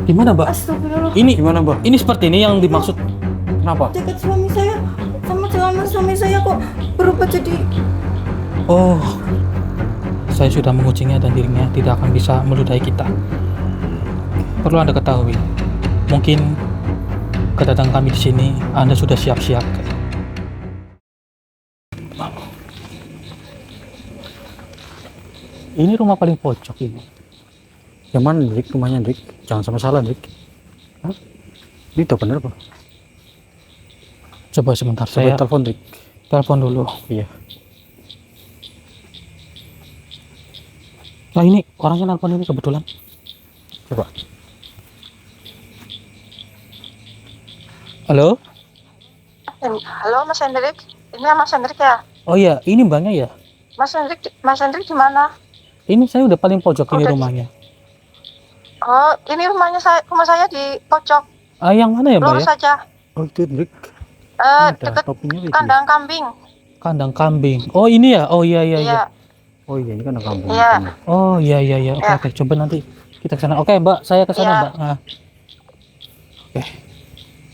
Gimana, Mbak? Astagfirullah. Ini gimana, Mbak? Ini seperti ini yang dimaksud. Kenapa? Jaket suami saya sama celana suami saya kok berubah jadi. Oh, saya sudah mengucingnya dan dirinya tidak akan bisa meludahi kita. Perlu Anda ketahui, mungkin kedatangan kami di sini Anda sudah siap-siap. Ini rumah paling pojok ini. Yang mana, Dik? Rumahnya, Dik? Jangan sama salah, Dik. Hah? Ini tuh bener, Pak? Coba sebentar, saya telepon, Dik. Telepon dulu. Iya. Nah, ini orangnya nelpon ini kebetulan. Coba. Halo? Halo Mas Hendrik, ini Mas Hendrik ya? Oh iya, ini mbaknya ya? Mas Hendrik di mana? Ini saya udah paling pojok ini Udah rumahnya. Oh, ini rumah saya di pojok. Ah, yang mana ya, Mbak Lurus ya? saja. Oh, itu Dik. Dekat kandang kambing. Kandang kambing. Oh, ini ya? Oh iya. Oh iya, ini kan kampung. Iya. Oh iya. Oke, coba nanti kita ke sana. Oke, Mbak, saya ke sana, Iya. Mbak. Nah. Oke.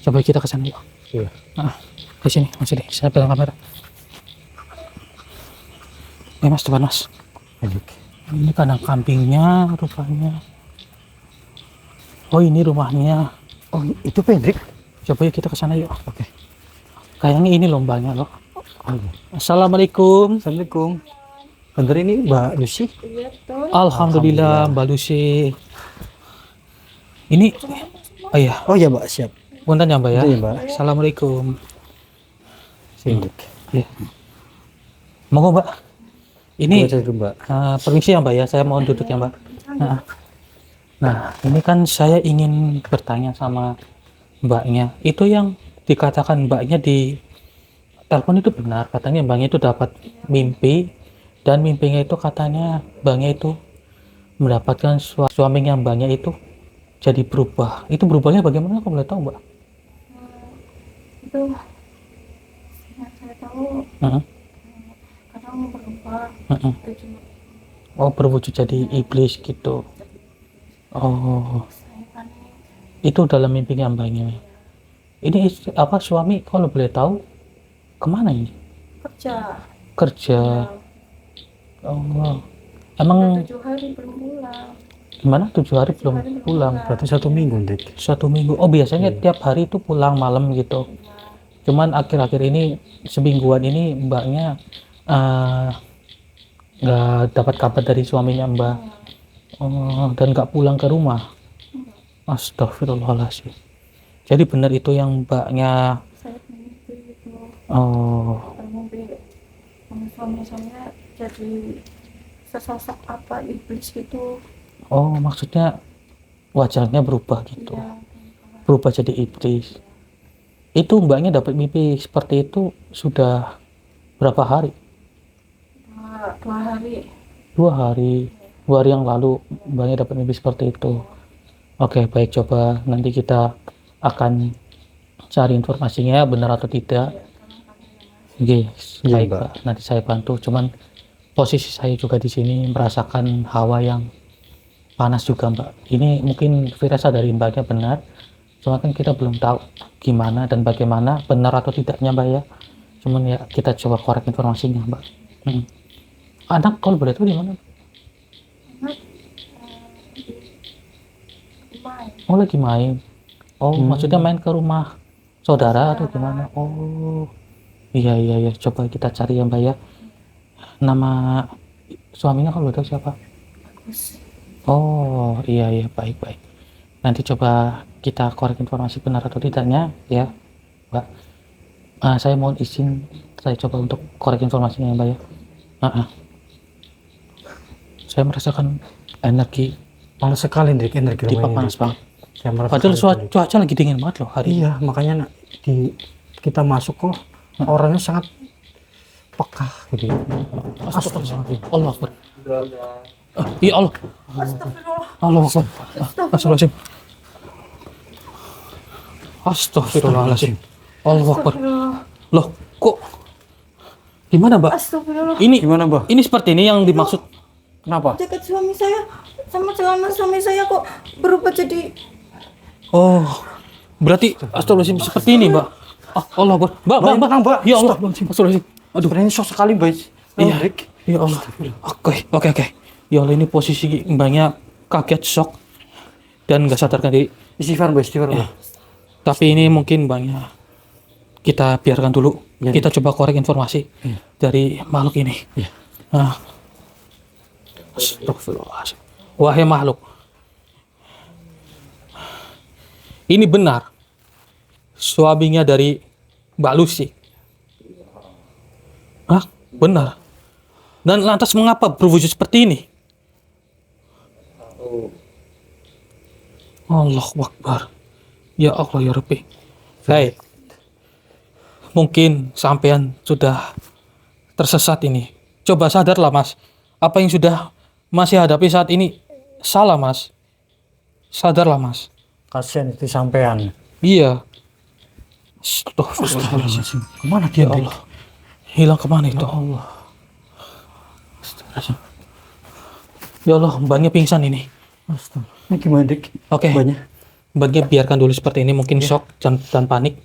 Coba kita ke sana yuk. Iya. Nah, ke sini, Mas ini. Saya pegang kamera. Mas, coba Mas. Ini kandang kambingnya rupanya. Oh, ini rumahnya. Oh, itu Pendrik. Coba yuk kita ke sana yuk. Oke. Kayaknya ini loh mbaknya loh. Oh, iya. Assalamualaikum. Assalamualaikum. Bener ini Mbak Lucy? Iya, betul. Alhamdulillah, Mbak Lucy. Ini, oh iya, Oh iya Mbak, siap. punten ya Mbak ya. Iya, Mbak. Assalamualaikum. Pendrik. Ya. Monggo Mbak. Ini Iya, dulu, Mbak. permisi ya Mbak ya, saya mohon duduk ya Mbak. Nah, ini kan saya ingin bertanya sama Mbaknya. Itu yang dikatakan Mbaknya di telepon itu benar, katanya Mbaknya itu dapat mimpi, dan mimpinya itu katanya Mbaknya itu mendapatkan suaminya Mbaknya itu jadi berubah. Itu berubahnya bagaimana, kamu boleh tahu Mbak? Itu yang saya tahu kadang berubah. Itu cuma Oh, berwujud jadi iblis gitu. Oh, saya panik. itu dalam mimpinya Mbaknya. Ini apa, suami kalau boleh tahu kemana ini? Kerja. Oh, emang 7 hari belum pulang. gimana? 7 hari belum pulang. Berarti 1 minggu, Pendrik. 1 minggu. Oh, biasanya tiap hari itu pulang malam gitu. Cuman akhir-akhir ini, semingguan ini Mbaknya nggak dapat kabar dari suaminya Mbak. Oh, dan nggak pulang ke rumah. Astagfirullahaladzim. Jadi benar itu yang Mbaknya. Saya mimpi itu. Oh, Mimpi suami saya jadi sesosok apa iblis gitu. oh, maksudnya wajahnya berubah gitu. Iya. Berubah jadi iblis. Itu Mbaknya dapat mimpi seperti itu sudah berapa hari? 2 hari. 2 hari yang lalu Mbaknya dapat mimpi seperti itu. Oke, baik, coba nanti kita akan cari informasinya benar atau tidak. Oke, Iya, baik Mbak. Pak, nanti saya bantu. Cuman posisi saya juga di sini merasakan hawa yang panas juga Mbak. Ini mungkin firasat dari Mbaknya benar, cuma kan kita belum tahu gimana dan bagaimana benar atau tidaknya Mbak ya. Cuman ya kita coba korek informasinya Mbak. Anak kalau boleh tahu di mana? Oh, lagi main. Oh, maksudnya main ke rumah saudara atau gimana? Oh, iya. Coba kita cari ya Mbak ya. Nama suaminya kalau boleh tahu siapa? Oh, iya, baik. Nanti coba kita korek informasi benar atau tidaknya ya Mbak. Saya mohon izin, saya coba untuk korek informasinya ya Mbak ya. Saya merasakan energi Panas sekali, Pendrik. Energi di rumah panas ini. banget. Saya merasa Padahal sekali, Pendrik. cuaca lagi dingin banget loh hari ini. Iya, makanya kita masuk kok orangnya sangat peka gitu. Astagfirullah. Allah Akbar. Ya Allah. Astagfirullah. Allah Akbar. Astagfirullahaladzim. Astagfirullahaladzim. Allah Akbar. Loh, kok gimana Mbak? Astagfirullah. Ini Gimana, Mbak? ini seperti ini yang dimaksud. Kenapa? Jaket suami saya sama celana suami saya kok berubah jadi. Oh, berarti astagfirullahaladzim seperti ini, Mbak. Ah, Allah, Mbak. Mbak. Mbak. Ya Allah, astagfirullahaladzim. Aduh, Sebenarnya sok sekali, Mbak. iya. Hendrik. Ya Allah. Oke. Ya Allah, ini posisi Mbaknya kaget, shock, dan nggak sadarkan diri. Istighfar, Mbak. Istighfar, Mbak. Tapi ini mungkin Mbaknya kita biarkan dulu. Ya, Kita coba korek informasi dari makhluk ini. Ya. Nah, astagfirullahaladzim. Wahai makhluk, ini benar suaminya dari Mbak Lucy. Hah? Benar. Dan lantas mengapa berwujud seperti ini? Allahu Akbar. Ya Allah ya Rabbi. Hei, mungkin sampean sudah tersesat ini. Coba sadarlah Mas. Apa yang sudah Mas hadapi saat ini salah Mas. Sadarlah Mas. Kasihan itu sampean. Iya. Astagfirullahaladzim. Kemana dia, Ya Hendrik? Allah. Hilang kemana itu? Allah. Astagfirullahaladzim. Ya Allah, mbaknya pingsan ini. Astaga. Ini gimana, Dik? Oke. Mbaknya? Mbaknya biarkan dulu seperti ini. Mungkin shock dan panik.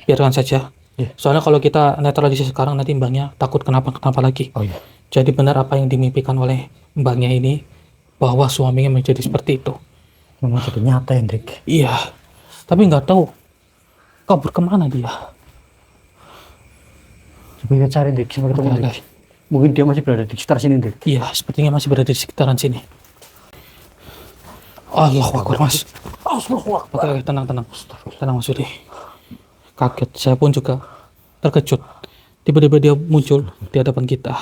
Biarkan saja. Iya. Soalnya kalau kita netralisasi sekarang nanti mbaknya takut kenapa lagi. Oh iya. Jadi benar apa yang dimimpikan oleh mbaknya ini, bahwa suaminya menjadi seperti itu. Memang jadi nyata, Hendrik. Iya. Tapi nggak tahu kabur kemana dia. Coba kita cari, Hendrik. Coba ketemu, Oke. Hendrik. Mungkin dia masih berada di sekitar sini, Hendrik. Iya, sepertinya masih berada di sekitaran sini. Allahu Akbar, Mas. Allahu Akbar. Oke, tenang. Tenang, Mas Yudi. Kaget, saya pun juga terkejut. Tiba-tiba dia muncul di hadapan kita.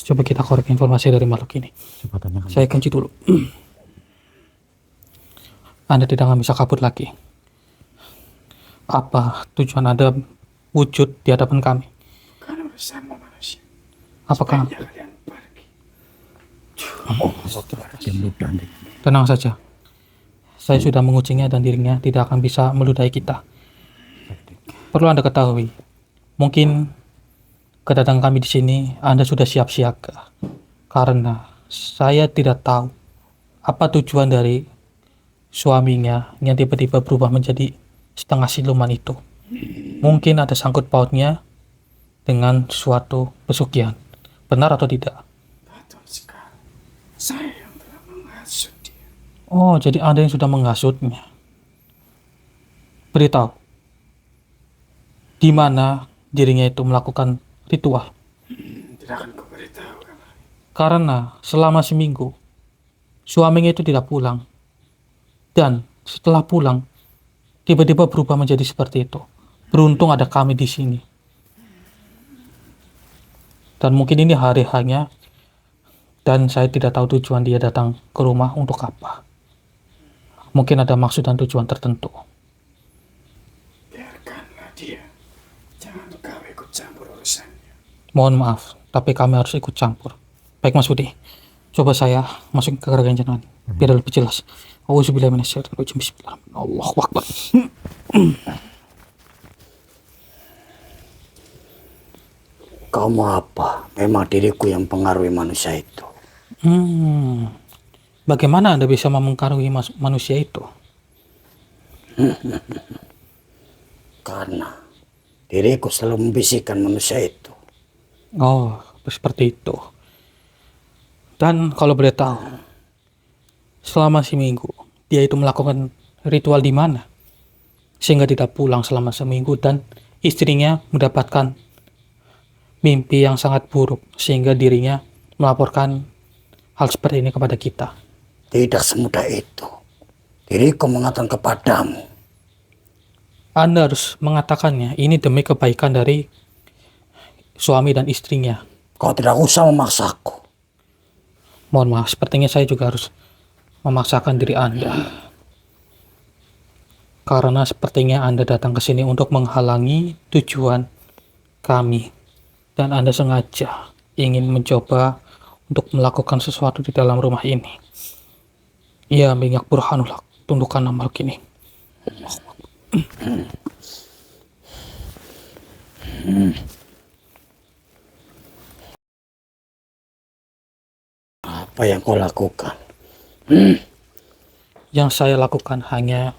Coba kita korek informasi dari makhluk ini. Coba tanyakan. Saya kunci dulu. Anda tidak akan bisa kabur lagi. Apa tujuan Anda wujud di hadapan kami? Karena bersama manusia. Apakah Ya kalian pergi. Dia mudah, Hendrik. tenang saja? Saya sudah menguncinya dan dirinya tidak akan bisa meludahi kita. Perlu Anda ketahui, mungkin kedatangan kami di sini Anda sudah siap siaga, karena saya tidak tahu apa tujuan dari suaminya yang tiba-tiba berubah menjadi setengah siluman itu. Mungkin ada sangkut pautnya dengan suatu pesugihan. Benar atau tidak? Betul sekali. Saya yang telah menghasut dia. Oh, jadi Anda yang sudah menghasutnya. Beritahu, di mana dirinya itu melakukan ritual. Tidak akan kuberitahu. Karena selama seminggu, suaminya itu tidak pulang. Dan setelah pulang, tiba-tiba berubah menjadi seperti itu. Beruntung ada kami di sini. Dan mungkin ini hari hanya, dan saya tidak tahu tujuan dia datang ke rumah untuk apa. Mungkin ada maksud dan tujuan tertentu. Biarkanlah dia. Jangan kau ikut campur urusannya. Mohon maaf, tapi kami harus ikut campur. Baik Mas Budi, coba saya masuk ke kerajaan jenengan biar lebih jelas. Auzubillahi minasyaitonirrajim. Bismillahirrahmanirrahim. Allahu Akbar. Kau mau apa? Memang diriku yang pengaruhi manusia itu. Bagaimana Anda bisa mempengaruhi manusia itu? Karena diriku selalu membisikkan manusia itu. Oh, seperti itu. Dan kalau boleh tahu, selama seminggu dia itu melakukan ritual di mana? Sehingga tidak pulang selama seminggu dan istrinya mendapatkan mimpi yang sangat buruk sehingga dirinya melaporkan hal seperti ini kepada kita. Tidak semudah itu. Diriku mengatakan kepadamu. Anda harus mengatakannya ini demi kebaikan dari suami dan istrinya. Kau tidak usah memaksaku. Mohon maaf, sepertinya saya juga harus memaksakan diri Anda. Karena sepertinya Anda datang ke sini untuk menghalangi tujuan kami. Dan Anda sengaja ingin mencoba untuk melakukan sesuatu di dalam rumah ini. Ya, minyak burhanullah, tundukkan nama ini. Apa yang kau lakukan? Yang saya lakukan hanya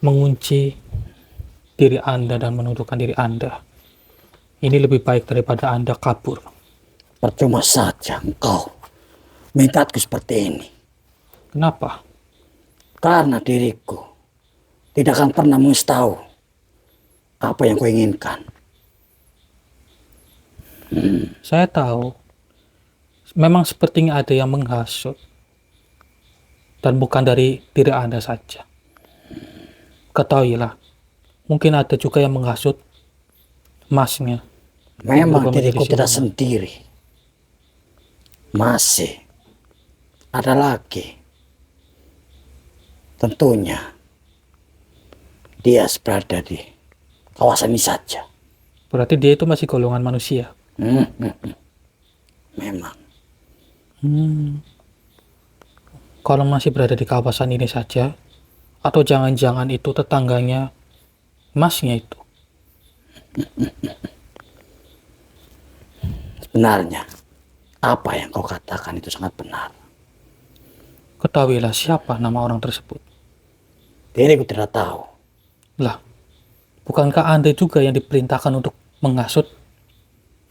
mengunci diri Anda dan menuduhkan diri Anda. Ini lebih baik daripada Anda kabur. Percuma saja engkau mintaaku seperti ini. Kenapa? Karena diriku tidak akan pernah mengetahui apa yang kau inginkan. Saya tahu, memang sepertinya ada yang menghasut. Dan bukan dari diri Anda saja. Ketahuilah, mungkin ada juga yang menghasut masnya. Memang Berubah menjadi diriku tidak siluman. sendiri. Masih ada lagi. Tentunya dia berada di kawasan ini saja. Berarti dia itu masih golongan manusia. Memang. Kalau masih berada di kawasan ini saja, atau jangan-jangan itu tetangganya masnya itu. Sebenarnya apa yang kau katakan itu sangat benar. Ketahuilah siapa nama orang tersebut. Diriku tidak tahu. Lah, bukankah Anda juga yang diperintahkan untuk menghasut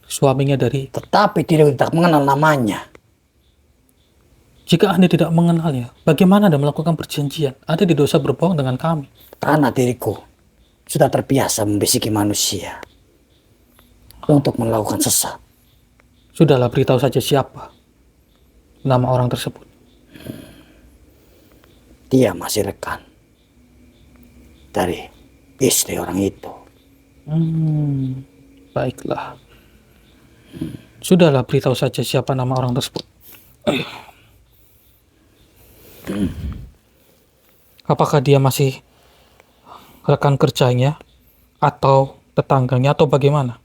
suaminya dari... Tetapi diriku tidak mengenal namanya. Jika Anda tidak mengenalnya, bagaimana Anda melakukan perjanjian? Anda didosa berbohong dengan kami. Karena diriku sudah terbiasa membisiki manusia untuk melakukan sesat. Sudahlah, beritahu saja siapa nama orang tersebut. Dia masih rekan dari istri orang itu. Baiklah. Sudahlah, beritahu saja siapa nama orang tersebut. Apakah dia masih rekan kerjanya atau tetangganya atau bagaimana?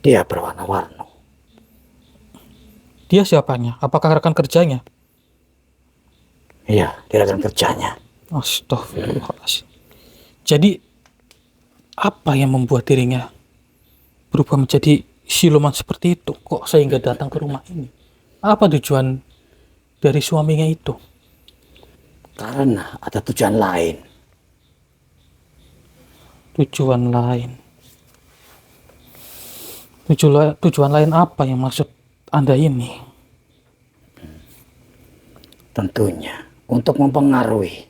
Dia berwarna-warni. Dia siapanya? Apakah rekan kerjanya? Iya, dia rekan kerjanya. Astagfirullahaladzim. Jadi apa yang membuat dirinya berubah menjadi siluman seperti itu? Kok sehingga datang ke rumah ini? Apa tujuan dari suaminya itu? Karena ada tujuan lain. Tujuan lain. Tujuan lain apa yang maksud Anda ini? Tentunya untuk mempengaruhi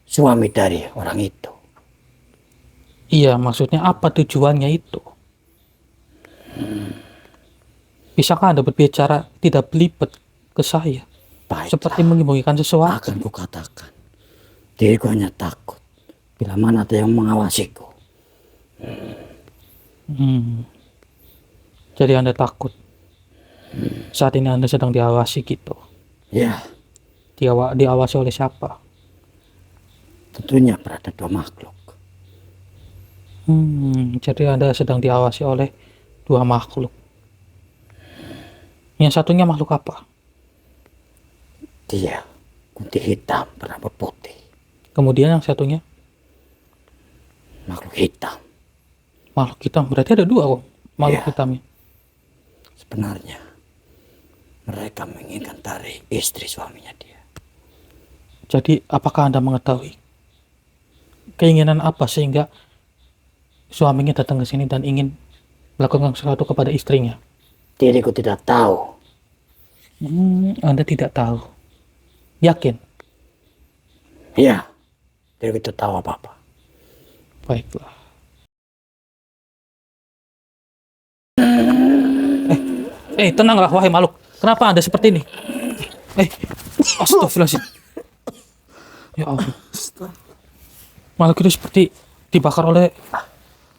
suami dari orang itu. Iya, maksudnya apa tujuannya itu? Bisakah Anda berbicara tidak belibet ke saya? Baiklah, Seperti menyembunyikan sesuatu. akan kukatakan. Diriku hanya takut bila mana ada yang mengawasiku. Jadi Anda takut. Saat ini Anda sedang diawasi gitu. Ya, Diawasi oleh siapa? tentunya berada dua makhluk. Jadi Anda sedang diawasi oleh dua makhluk. Yang satunya makhluk apa? Dia kunti hitam berambut putih. Kemudian yang satunya Makhluk hitam. makhluk hitam. Berarti ada dua kok makhluk Iya. hitamnya. Sebenarnya mereka menginginkan dari istri suaminya dia. Jadi apakah Anda mengetahui keinginan apa sehingga suaminya datang ke sini dan ingin melakukan sesuatu kepada istrinya? Diriku tidak tahu. Anda tidak tahu. Yakin? Ya, diriku tidak tahu apa-apa. Baiklah. Tenanglah wahai makhluk. Kenapa Anda seperti ini? Astagfirullahaladzim. Ya Allah. Makhluk itu seperti dibakar oleh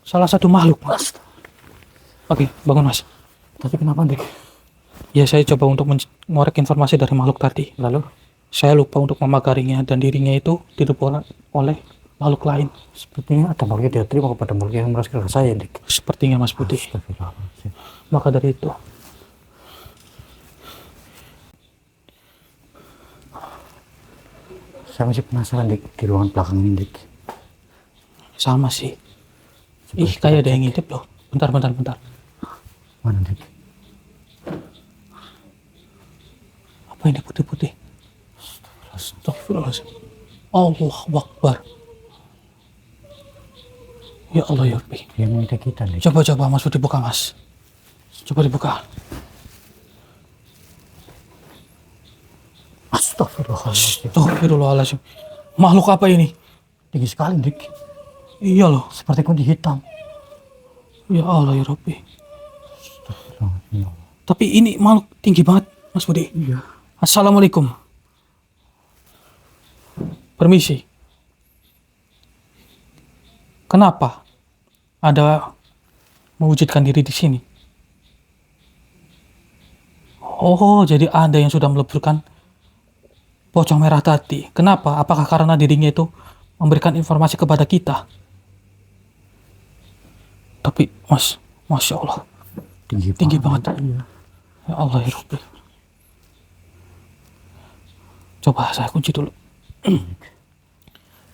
salah satu makhluk. Oke, bangun Mas. Tapi kenapa, Dik? Ya, saya coba untuk mengorek informasi dari makhluk tadi. Lalu, saya lupa untuk memagarinya dan dirinya itu didepu oleh makhluk lain. Sepertinya ada makhluk dia terima kepada makhluk yang merasa ke saya, Dik. Sepertinya Mas Putih. Astagfirullahaladzim. Maka dari itu, Saya masih penasaran, Dik, di ruangan belakang ini, Dik. sama sih. Ih, kayak ada yang ngintip loh. Bentar. Mana, Dik? Apa ini putih-putih? Astagfirullahaladzim. Allahu Akbar. Ya Allah ya Rabbi. Dia minta kita nih. Coba Mas Budi buka Mas. Coba dibuka. Astagfirullahaladzim. Astagfirullahaladzim. Makhluk apa ini? Tinggi sekali, Dik. Iya loh. Seperti kunci hitam. Ya Allah ya Rabbi. Astagfirullahaladzim. Tapi ini makhluk tinggi banget Mas Budi. Iya. Assalamualaikum. Permisi. Kenapa Anda mewujudkan diri di sini? Oh, jadi Anda yang sudah meleburkan pocong merah tadi. Kenapa? Apakah karena dirinya itu memberikan informasi kepada kita? Tapi, Mas, Masya Allah, tinggi banget. Iya. Ya Allah, ya Rabbi. Coba saya kunci dulu.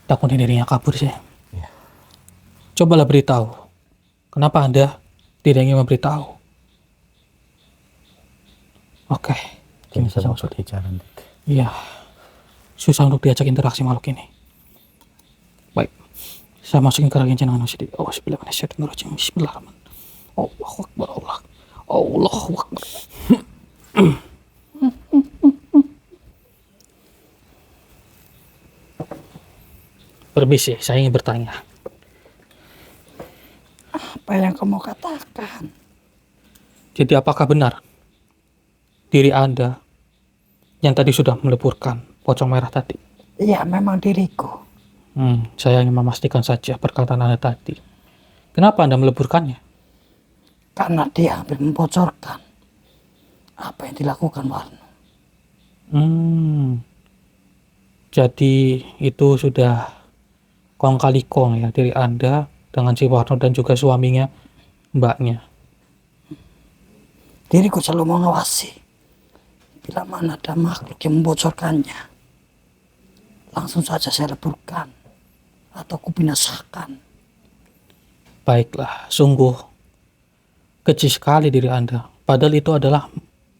Takutnya dirinya kabur sih. Iya. Cobalah beritahu. Kenapa Anda tidak ingin memberitahu? Oke. Ini saja maksud bicara, Dik. Iya. Susah untuk diajak interaksi makhluk ini. Baik. Saya masukin ke rangin jenengan masih di. Bismillahirrahmanirrahim. Bismillahirrahmanirrahim. Allahu Akbar. Allahu Akbar. Permisi, saya ingin bertanya. Apa yang kamu katakan? Jadi apakah benar diri Anda yang tadi sudah meleburkan pocong merah tadi? Iya, memang diriku. Saya ingin memastikan saja perkataan Anda tadi. Kenapa Anda meleburkannya? Karena dia hampir membocorkan apa yang dilakukan Warno. Jadi itu sudah kong kali kong ya diri Anda dengan si Warno dan juga suaminya, mbaknya. Diriku selalu mengawasi. Bila mana ada makhluk yang membocorkannya, langsung saja saya leburkan atau kubinasakan. Baiklah, sungguh keji sekali diri Anda. Padahal itu adalah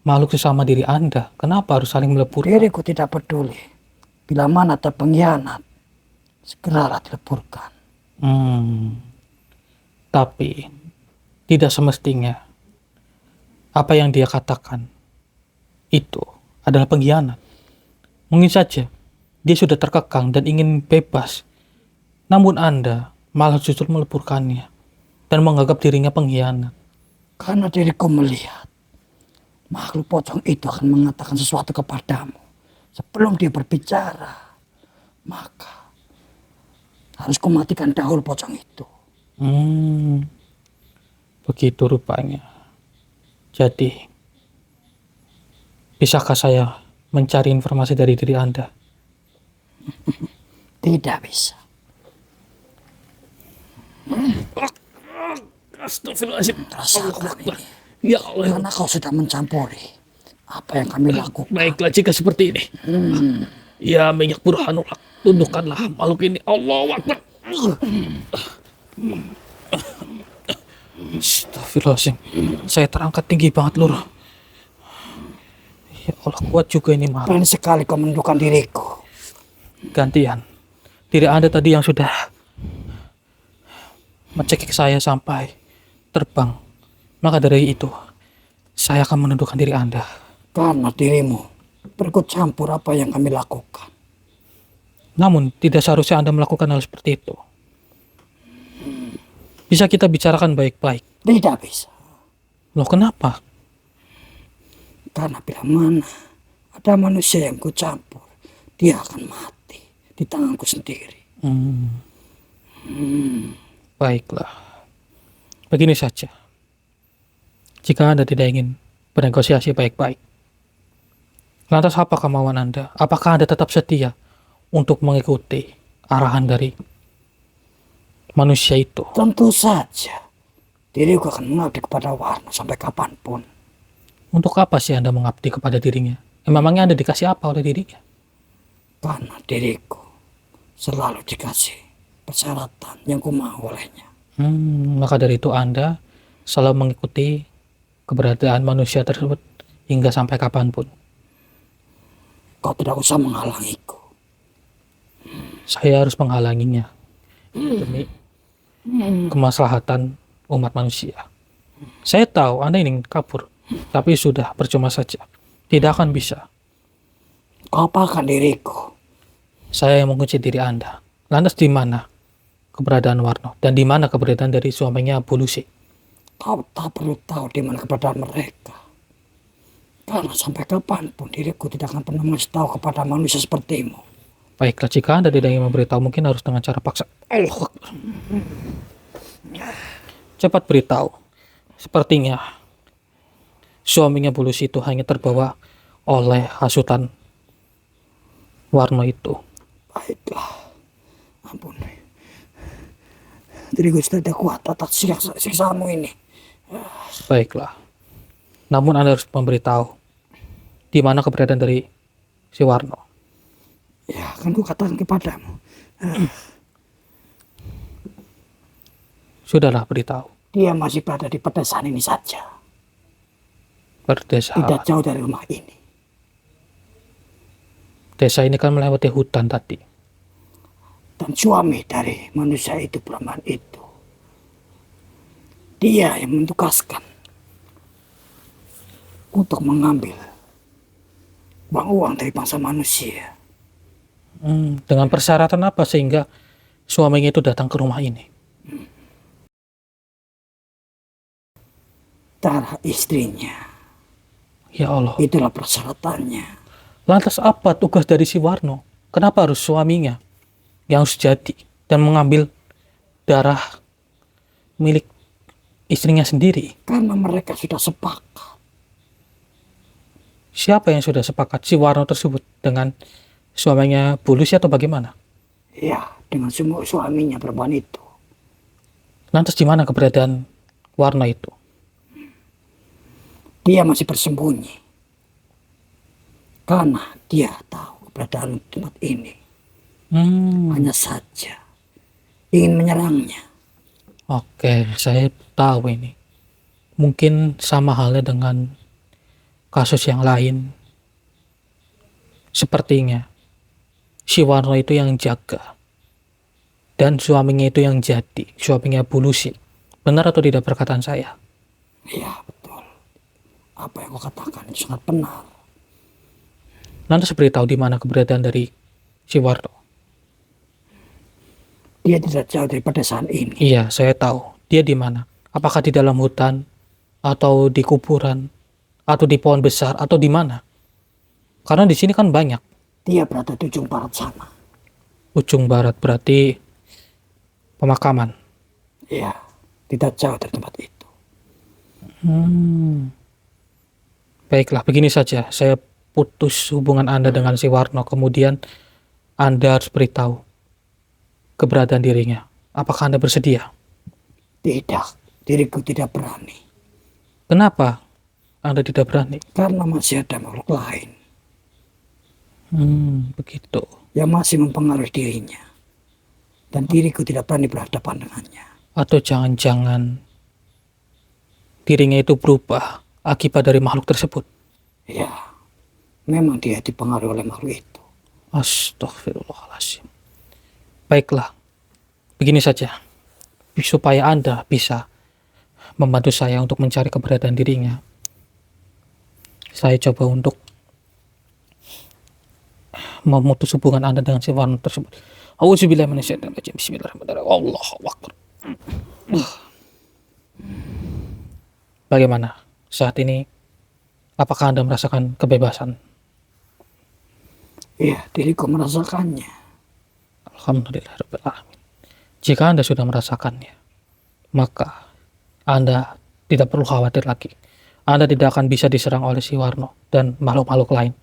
makhluk sesama diri Anda. Kenapa harus saling meleburkan? Diriku tidak peduli. Bila mana ada pengkhianat, segeralah dileburkan. Tapi tidak semestinya apa yang dia katakan itu adalah pengkhianat. Mungkin saja dia sudah terkekang dan ingin bebas. Namun Anda malah justru meleburkannya dan menganggap dirinya pengkhianat. Karena diriku melihat makhluk pocong itu akan mengatakan sesuatu kepadamu. Sebelum dia berbicara, maka harus kumatikan dahulu pocong itu. Begitu rupanya. Jadi, bisakah saya mencari informasi dari diri Anda? Tidak bisa. Astagfirullahaladzim. Rasakan ini. Ya Allah. Karena kau sudah mencampuri apa yang kami lakukan. Baiklah jika seperti ini. Ya minyak burhanullah. Tundukkanlah makhluk ini. Allahu Akbar. Astagfirullahaladzim. Saya terangkat tinggi banget lur. Ya Allah, kuat juga ini makhluk. Berani sekali kau menundukkan diriku. Gantian. Diri Anda tadi yang sudah mencekik saya sampai terbang. Maka dari itu, saya akan menundukkan diri Anda. Karena dirimu berikut campur apa yang kami lakukan. Namun, tidak seharusnya Anda melakukan hal seperti itu. Bisa kita bicarakan baik-baik. Tidak bisa. Loh, kenapa? Karena bila mana ada manusia yang ku campur, dia akan mati di tanganku sendiri. Baiklah. Begini saja. Jika Anda tidak ingin bernegosiasi baik-baik, lantas apa kemauan Anda? Apakah Anda tetap setia untuk mengikuti arahan dari manusia itu? Tentu saja. Diriku akan mengabdi kepada Warno sampai kapanpun. Untuk apa sih Anda mengabdi kepada dirinya? Memangnya Anda dikasih apa oleh dirinya? Karena diriku selalu dikasih persyaratan yang ku mau olehnya. Maka dari itu Anda selalu mengikuti keberadaan manusia tersebut hingga sampai kapanpun. Kau tidak usah menghalangiku. Saya harus menghalanginya demi kemaslahatan umat manusia. Saya tahu Anda ingin kabur, tapi sudah percuma saja. Tidak akan bisa. Kau apakan diriku? Saya yang mengunci diri Anda. Lantas di mana keberadaan Warno? Dan di mana keberadaan dari suaminya Bu Lucy? Kau tak perlu tahu di mana keberadaan mereka. Karena sampai kapanpun diriku tidak akan pernah mengasih tahu kepada manusia sepertimu. Baiklah, jika Anda tidak ingin memberitahu, mungkin harus dengan cara paksa. Allah. Cepat beritahu. Sepertinya suaminya Bu Lucy itu hanya terbawa oleh hasutan Warno itu. Baiklah. Ampun. Diriku sudah tidak kuat atas siksamu ini. Baiklah. Namun Anda harus memberitahu di mana keberadaan dari si Warno. Ya, akan kukatakan kepadamu. Sudahlah, beritahu. Dia masih berada di pedesaan ini saja. Berdesa. Tidak jauh dari rumah ini. Desa ini kan melewati hutan tadi. Dan suami dari manusia itu, perempuan itu, dia yang mentugaskan untuk mengambil uang-uang dari bangsa manusia. Dengan persyaratan apa sehingga suaminya itu datang ke rumah ini? Darah istrinya. Ya Allah. Itulah persyaratannya. Lantas apa tugas dari si Warno? Kenapa harus suaminya yang sejati dan mengambil darah milik istrinya sendiri? Karena mereka sudah sepakat. Siapa yang sudah sepakat? Si Warno tersebut dengan suaminya Bu Lucy atau bagaimana? Ya, dengan semua suaminya perempuan itu. Lantas di mana keberadaan Warno itu? Dia masih bersembunyi. Karena dia tahu keberadaan tempat ini. Hanya saja ingin menyerangnya. Oke, saya tahu ini. Mungkin sama halnya dengan kasus yang lain. Sepertinya si Warno itu yang jaga dan suaminya itu yang jadi, suaminya Bu Lucy. Benar atau tidak perkataan saya? Ya, betul. Apa yang kau katakan itu sangat benar. Lantas beritahu di mana keberadaan dari si Warno. Dia tidak jauh dari pedesaan ini. Iya, saya tahu. Dia di mana? Apakah di dalam hutan atau di kuburan atau di pohon besar atau di mana? Karena di sini kan banyak. Dia berada di ujung barat sana. Ujung barat berarti pemakaman. Ya, tidak jauh dari tempat itu. Baiklah, begini saja. Saya putus hubungan Anda dengan si Warno. Kemudian Anda harus beritahu keberadaan dirinya. Apakah Anda bersedia? Tidak, diriku tidak berani. Kenapa Anda tidak berani? Karena masih ada makhluk lain Begitu. yang masih mempengaruhi dirinya. Dan diriku tidak berani berhadapan dengannya. Atau jangan-jangan dirinya itu berubah akibat dari makhluk tersebut. Ya, memang dia dipengaruhi oleh makhluk itu. Astaghfirullahaladzim. Baiklah, begini saja. Supaya Anda bisa membantu saya untuk mencari keberadaan dirinya. Saya coba untuk memutus hubungan Anda dengan si Warno tersebut. Auzubillahi minasyaitonirrajim. Bismillahirrahmanirrahim. Allahu Akbar. Bagaimana saat ini? Apakah Anda merasakan kebebasan? Ya, diriku merasakannya. Alhamdulillahirrahmanirrahim. Jika Anda sudah merasakannya, maka Anda tidak perlu khawatir lagi. Anda tidak akan bisa diserang oleh si Warno dan makhluk-makhluk lain.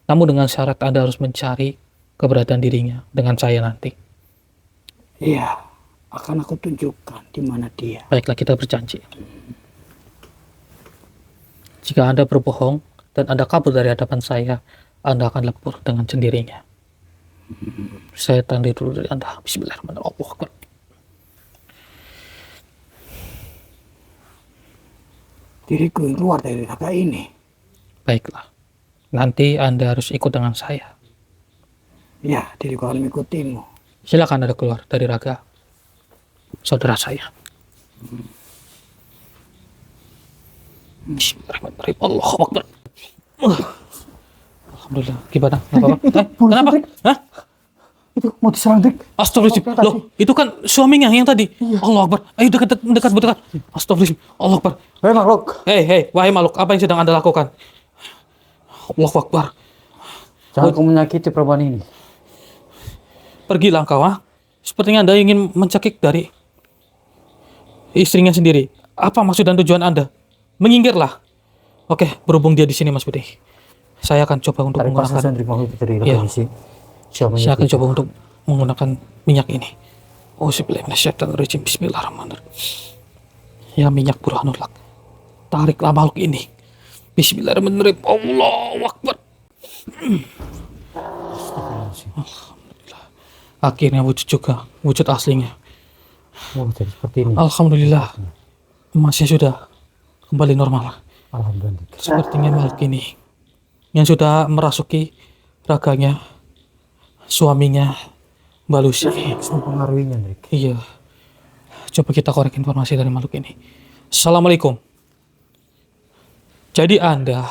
Namun dengan syarat Anda harus mencari keberadaan dirinya dengan saya nanti. Iya, akan aku tunjukkan di mana dia. Baiklah, kita berjanji. Jika Anda berbohong dan Anda kabur dari hadapan saya, Anda akan lebur dengan sendirinya. Saya tanda dulu dari Anda. Bismillahirrahmanirrahim. Allahu Akbar. Diriku yang keluar dari neraka ini. Baiklah. Nanti Anda harus ikut dengan saya. Ya, diriku akan mengikutimu. Silakan Anda keluar dari raga saudara saya. Bismillahirrahmanirrahim. Allahu Akbar. Alhamdulillah. Gimana? Nggak apa-apa? Kenapa? Dik. Hah? Itu mau diserang, Dik. Astagfirullahaladzim. Loh, itu kan suaminya yang tadi. Allah Akbar. Ayo dekat, dekat, dekat. Astagfirullahaladzim. Allah Akbar. Hei makhluk. Hei, wahai makhluk, apa yang sedang Anda lakukan? Allahu Akbar. Jangan kau menyakiti perempuan ini. Pergilah engkau, ah. Sepertinya Anda ingin mencekik dari istrinya sendiri. Apa maksud dan tujuan Anda? Menyingkirlah. Oke, berhubung dia di sini, Mas Budi. Saya akan coba untuk Tarik pasang menggunakan. sendiri makhluk dari Iya. kondisi. Siapa Saya akan coba untuk menggunakan minyak ini. Bismillahirrahmanirrahim. Bismillahirrahmanirrahim. Ya minyak burhanul haq. Tariklah makhluk ini. Bismillahirrahmanirrahim. Allahu Akbar. Alhamdulillah. Akhirnya wujud juga, wujud aslinya. Oh, jadi seperti ini. Alhamdulillah. Emasnya sudah kembali normal. Alhamdulillah. Sepertinya makhluk ini yang sudah merasuki raganya suaminya Mbak Lucy. Bisa mempengaruhinya, Dik. Iya. Coba kita korek informasi dari makhluk ini. Assalamualaikum. Jadi Anda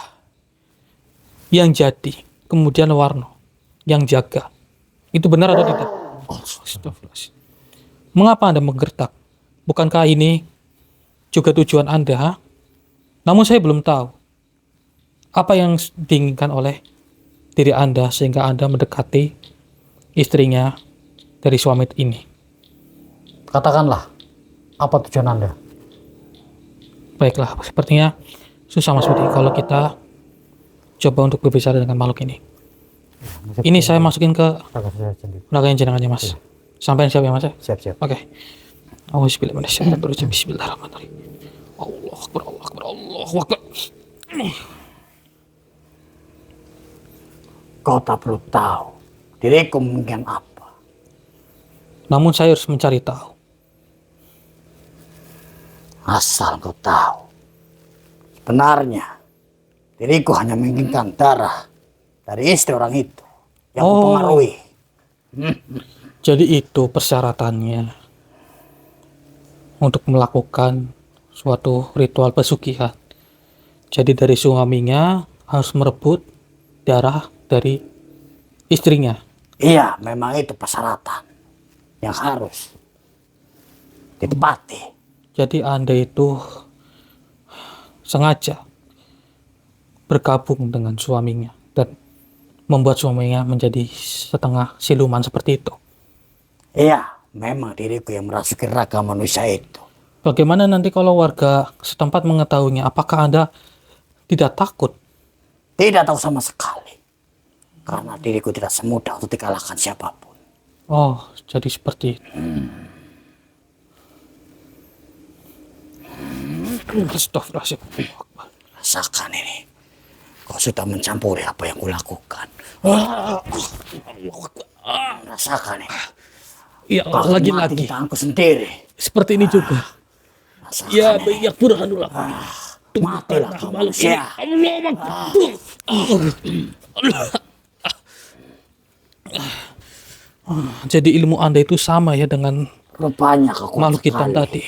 yang jadi, kemudian Warno yang jaga. Itu benar atau tidak? Astagfirullahaladzim. Mengapa Anda menggertak? Bukankah ini juga tujuan Anda? Namun saya belum tahu apa yang diinginkan oleh diri Anda sehingga Anda mendekati istrinya dari suami ini. Katakanlah, apa tujuan Anda? Baiklah, sepertinya susah Mas Budi kalau kita coba untuk berbicara dengan makhluk ini. Ini saya masukin ke Raga saya sendiri. raganya jenengannya Mas. Sampai siap ya Mas ya? Siap-siap. Oke. Auzubillahi Bismillahirrahmanirrahim. Allahu Akbar, Allahu Akbar, Allahu Akbar. Kau tak perlu tahu diriku menginginkan apa. Namun saya harus mencari tahu. Asal kau tahu, sebenarnya diriku hanya menginginkan darah dari istri orang itu yang mempengaruhi. Jadi itu persyaratannya untuk melakukan suatu ritual pesugihan. Jadi dari suaminya harus merebut darah dari istrinya. Iya, memang itu persyaratan yang harus ditepati. Jadi Anda itu sengaja bergabung dengan suaminya dan membuat suaminya menjadi setengah siluman seperti itu. Iya, memang diriku yang merasuki raga manusia itu. Bagaimana nanti kalau warga setempat mengetahuinya? Apakah Anda tidak takut? Tidak tahu sama sekali. Karena diriku tidak semudah untuk dikalahkan siapapun. Oh, jadi seperti itu. Astagfirullahaladzim. Rasakan ini. Kau sudah mencampuri apa yang kulakukan. Rasakan ini. Ya Kau Allah, mati di lagi-lagi. tanganku sendiri. Seperti ini juga. Rasakan Ya, ini. banyak burhanullah. Matilah kau manusia. Jadi ilmu Anda itu sama ya dengan Rupanya kau kuat makhluk hitam sekali. tadi.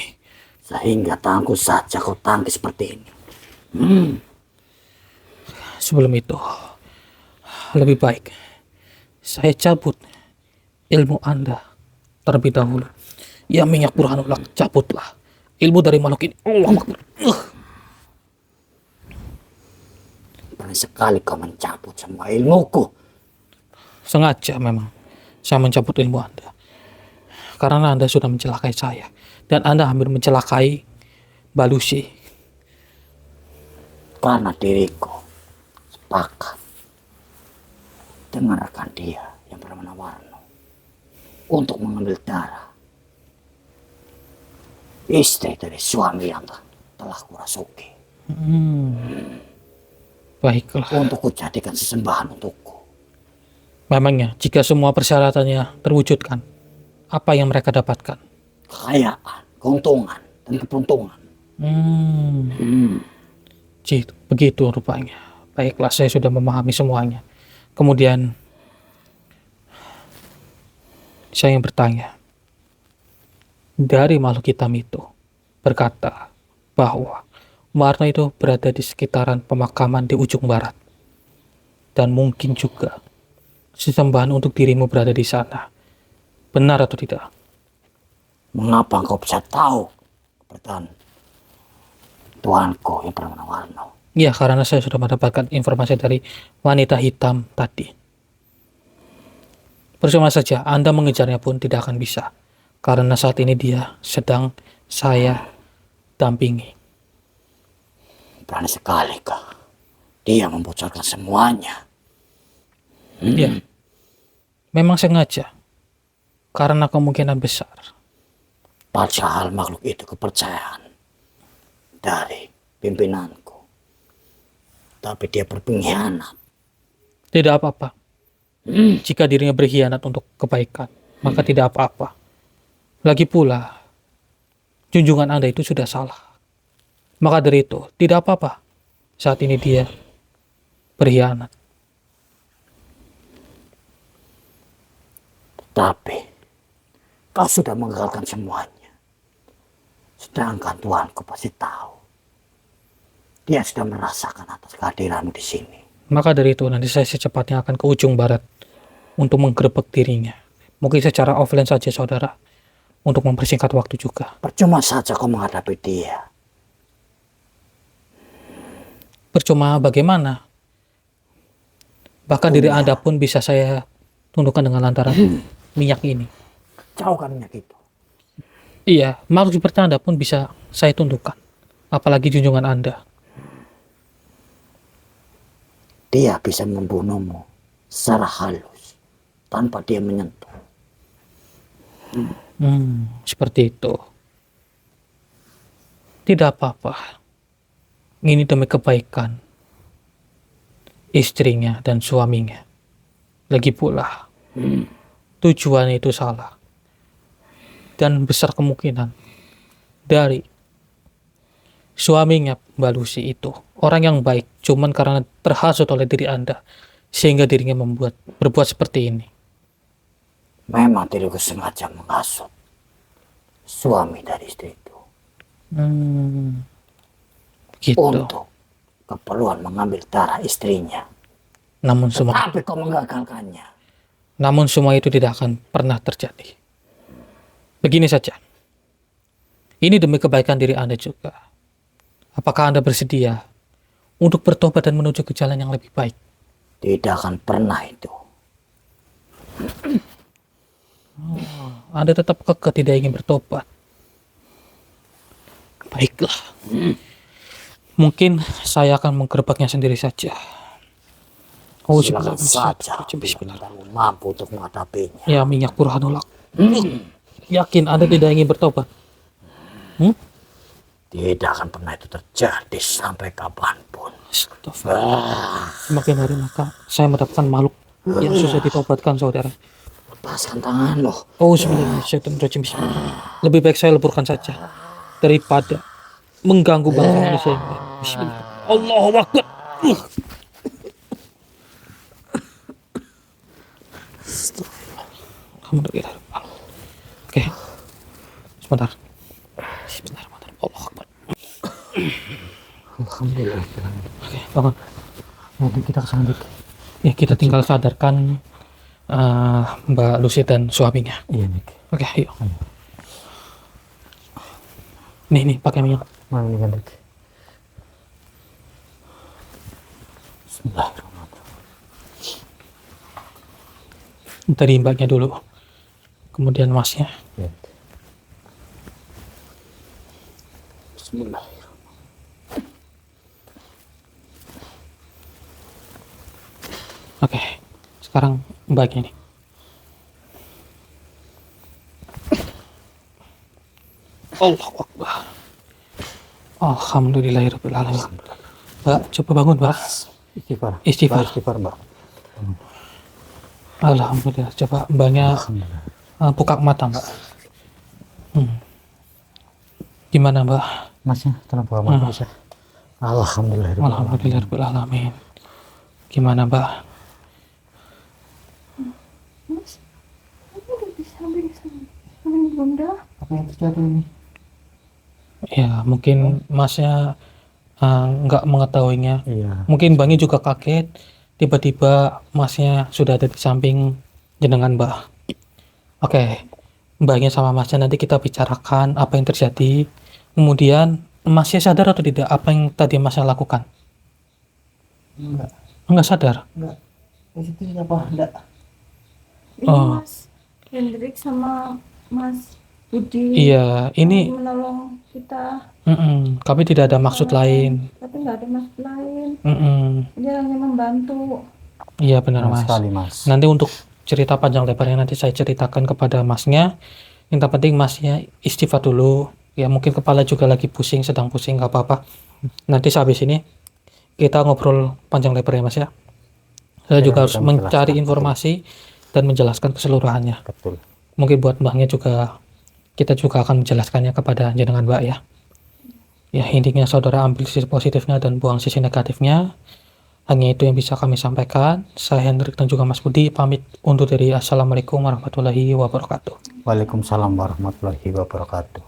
Sehingga tanganku saja kau tangkis seperti ini. Sebelum itu, lebih baik saya cabut ilmu Anda terlebih dahulu. Ya minyak burhanullah, cabutlah ilmu dari makhluk ini. Allahu Akbar. Berani sekali kau mencabut semua ilmuku. Sengaja memang saya mencabut ilmu Anda. Karena Anda sudah mencelakai saya. Dan Anda hampir mencelakai Mbak Lucy. Karena diriku sepakat dengan rekan dia yang bernama Warno untuk mengambil darah istri dari suami yang telah kurasuki Baiklah. untuk kujadikan sesembahan untukku. Memangnya jika semua persyaratannya terwujudkan, apa yang mereka dapatkan? Kekayaan, keuntungan, dan keberuntungan. Begitu rupanya. Baiklah, saya sudah memahami semuanya. Kemudian saya yang bertanya. Dari makhluk hitam itu berkata bahwa Warna itu berada di sekitaran pemakaman di ujung barat. Dan mungkin juga sesembahan untuk dirimu berada di sana. Benar atau tidak? Mengapa engkau bisa tahu keberadaan Tuanku yang bernama Warno? Ya, karena saya sudah mendapatkan informasi dari wanita hitam tadi. Percuma saja, Anda mengejarnya pun tidak akan bisa. Karena saat ini dia sedang saya dampingi. Berani sekali kah dia membocorkan semuanya? Ya, memang sengaja. Karena kemungkinan besar. Padahal makhluk itu kepercayaan dari pimpinanku. Tapi dia berpengkhianat. Tidak apa-apa. Jika dirinya berkhianat untuk kebaikan, maka tidak apa-apa. Lagi pula, junjungan Anda itu sudah salah. Maka dari itu, tidak apa-apa. Saat ini dia berkhianat. Tapi kau sudah menggagalkan semuanya. Sedangkan Tuanku pasti tahu. Dia sudah merasakan atas kehadiranmu di sini. Maka dari itu, nanti saya secepatnya akan ke ujung barat untuk menggerebek dirinya. Mungkin secara offline saja, saudara. Untuk mempersingkat waktu juga. Percuma saja kau menghadapi dia. Percuma bagaimana? Bahkan diri Anda pun bisa saya tundukkan dengan lantaran minyak ini. Jauhkan minyak itu. Iya, makhluk seperti Anda pun bisa saya tundukkan. Apalagi junjungan Anda. Dia bisa membunuhmu secara halus tanpa dia menyentuh. Seperti itu. Tidak apa-apa. Ini demi kebaikan istrinya dan suaminya. Lagi pula, tujuannya itu salah. Dan besar kemungkinan dari suaminya Mbak Lucy itu orang yang baik, cuman karena terhasut oleh diri Anda sehingga dirinya berbuat seperti ini. Memang diriku sengaja menghasut suami dari istri itu. Gitu. Untuk keperluan mengambil darah istrinya. Namun semua Tapi kau menggagalkannya. Namun semua itu tidak akan pernah terjadi. Begini saja. Ini demi kebaikan diri Anda juga. Apakah Anda bersedia untuk bertobat dan menuju ke jalan yang lebih baik? Tidak akan pernah itu. Anda tetap kekeh tidak ingin bertobat. Baiklah. Mungkin saya akan menggerebeknya sendiri saja. Oh, Silakan saja. Bila kamu mampu untuk menghadapinya. Ya, minyak burhanullah. Yakin Anda tidak ingin bertobat? Tidak akan pernah itu terjadi sampai kapanpun. Astagfirullah. Semakin hari maka saya mendapatkan makhluk yang susah ditobatkan, saudara. Lepaskan tanganmu. Oh, Bismillahirrahmanirrahim. Bismillah. Lebih baik saya leburkan saja daripada mengganggu bangsa manusia yang lain. Bismillah. Allahu Akbar. Alhamdulillah. Oke. Sebentar. Bismillahirrahmanirrahim. Allahu Akbar. Alhamdulillah. Oke, bangun. Nanti kita kesana dik. Ya, kita tinggal sadarkan Mbak Lucy dan suaminya. Iya dik. Oke, ayo. Nih, pakai minyak. Mana nih dik? Bismillahirrahmanirrahim. Tadi mbaknya dulu. Kemudian masnya. Ya. Bismillahirrahmanirrahim. Oke, sekarang mbaknya nih. Allahu Akbar. Alhamdulillahirrahmanirrahim. Mbak, coba bangun, Mbak. Istighfar. Istighfar. Istighfar mbak. Alhamdulillah. Coba mbaknya buka mata, Mbak. Gimana, Mbak? Masnya kenapa mata bisa? Alhamdulillah. Alhamdulillahirrahmanirrahim. Gimana, Mbak? samping bunda. Apa yang terjadi ini? Ya, mungkin masnya nggak mengetahuinya. Iya. Mungkin Mbaknya juga kaget, tiba-tiba masnya sudah ada di samping jenengan Mbak. Oke, Mbaknya sama masnya nanti kita bicarakan apa yang terjadi. Kemudian masnya sadar atau tidak apa yang tadi masnya lakukan? Enggak. Enggak sadar. Enggak. Di situ siapa? Enggak. Ini Oh. Mas Hendrik sama Mas Budi Iya, ini menolong kita, kami tidak ada maksud lain. tapi nggak ada maksud lain. Dia hanya membantu. Iya benar Benar Mas. sekali, Mas. Nanti untuk cerita panjang lebarnya nanti saya ceritakan kepada masnya. Yang terpenting masnya istighfar dulu. Ya mungkin kepala juga lagi pusing, sedang pusing, nggak apa-apa. Nanti sehabis ini kita ngobrol panjang lebar ya Mas ya. Saya Ya, juga harus kita mencari menjelaskan. informasi dan menjelaskan keseluruhannya. Betul. Mungkin buat mbahnya juga kita juga akan menjelaskannya kepada jenengan Mbak ya. Ya intinya saudara ambil sisi positifnya dan buang sisi negatifnya. Hanya itu yang bisa kami sampaikan. Saya Hendrik dan juga Mas Budi pamit undur diri. Assalamualaikum warahmatullahi wabarakatuh. Waalaikumsalam warahmatullahi wabarakatuh.